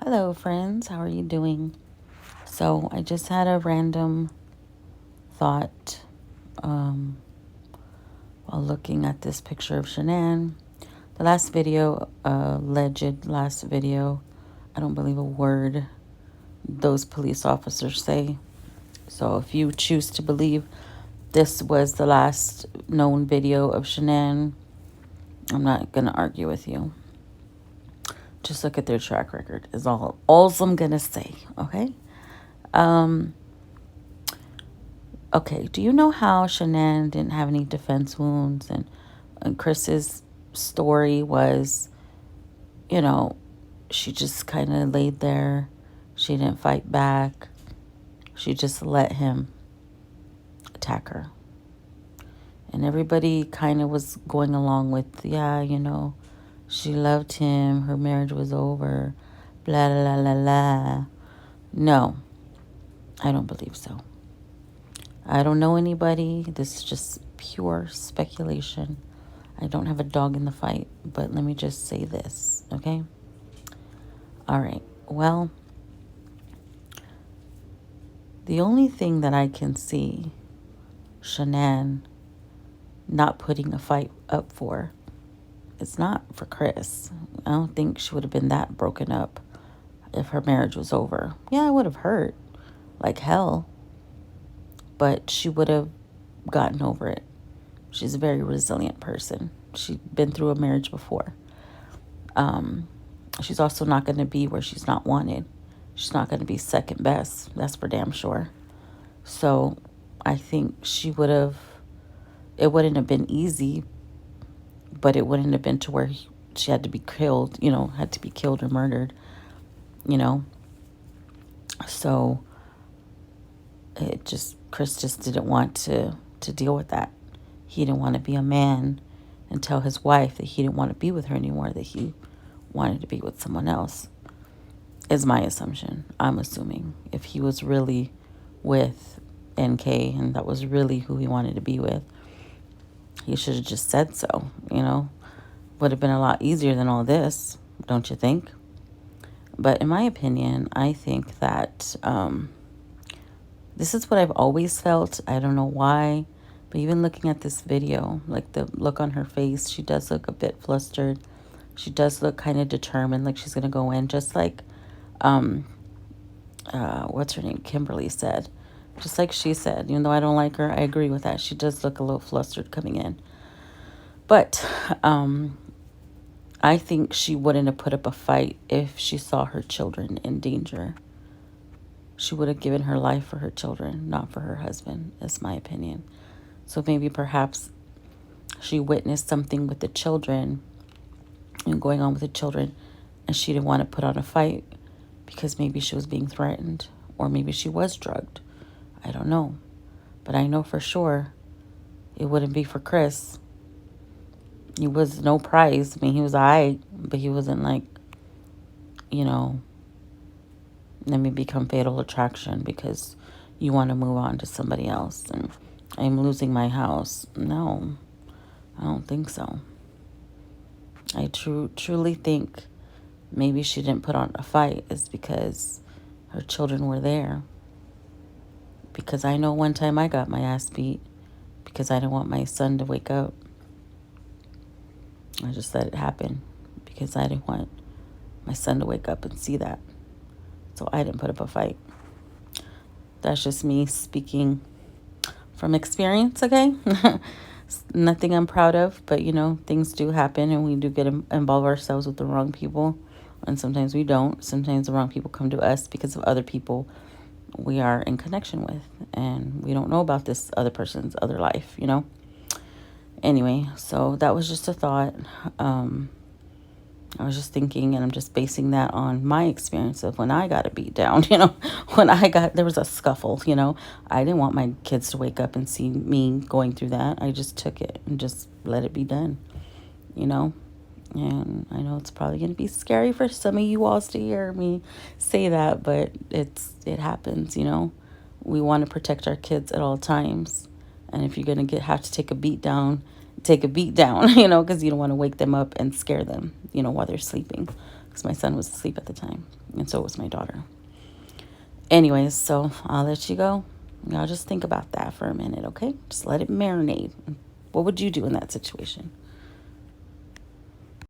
Hello, friends. How are you doing? So, I just had a random thought while looking at this picture of Shanann. The last video, alleged last video, I don't believe a word those police officers say. So, if you choose to believe this was the last known video of Shanann, I'm not going to argue with you. Just look at their track record is all I'm going to say, okay? Okay, do you know how Shanann didn't have any defense wounds and Chris's story was, you know, she just kind of laid there. She didn't fight back. She just let him attack her. And everybody kind of was going along with, yeah, she loved him. Her marriage was over. Blah, blah, blah, blah. No, I don't believe so. I don't know anybody. This is just pure speculation. I don't have a dog in the fight, but let me just say this, okay? All right. Well, the only thing that I can see Shanann not putting a fight up for is not for Chris. I don't think she would have been that broken up if her marriage was over. Yeah, it would have hurt like hell, but she would have gotten over it. She's a very resilient person. She's been through a marriage before. She's also not going to be where she's not wanted. She's not going to be second best. That's for damn sure. So I think it wouldn't have been easy, but it wouldn't have been to where she had to be killed, had to be killed or murdered, you know. So Chris just didn't want to deal with that. He didn't want to be a man and tell his wife that he didn't want to be with her anymore, that he wanted to be with someone else, is my assumption. I'm assuming if he was really with NK and that was really who he wanted to be with, he should have just said so, Would have been a lot easier than all this, don't you think? But in my opinion, I think that this is what I've always felt. I don't know why, but even looking at this video, like the look on her face, she does look a bit flustered. She does look kind of determined, like she's going to go in, just like, what's her name? Kimberly said. Just like she said, even though I don't like her, I agree with that. She does look a little flustered coming in. But I think she wouldn't have put up a fight if she saw her children in danger. She would have given her life for her children, not for her husband, is my opinion. So maybe perhaps she witnessed something with the children and going on with the children, and she didn't want to put on a fight because maybe she was being threatened or maybe she was drugged. I don't know. But I know for sure it wouldn't be for Chris. He was no prize. I mean, he was all right, but he wasn't like, let me become fatal attraction because you want to move on to somebody else and I'm losing my house. No, I don't think so. I truly think maybe she didn't put on a fight is because her children were there. Because I know one time I got my ass beat because I didn't want my son to wake up. I just let it happen because I didn't want my son to wake up and see that. So I didn't put up a fight. That's just me speaking from experience, okay? Nothing I'm proud of, but, things do happen and we do involve ourselves with the wrong people. And sometimes we don't. Sometimes the wrong people come to us because of other people we are in connection with. And we don't know about this other person's other life, Anyway, so that was just a thought. I was just thinking, and I'm just basing that on my experience of when I got a beat down, when there was a scuffle, I didn't want my kids to wake up and see me going through that. I just took it and just let it be done, and I know it's probably going to be scary for some of you all to hear me say that, but it happens, we want to protect our kids at all times. And if you're going to have to take a beat down, because you don't want to wake them up and scare them, while they're sleeping. Because my son was asleep at the time, And so was my daughter. Anyways, so I'll let you go. Y'all just think about that for a minute, okay? Just let it marinate. What would you do in that situation?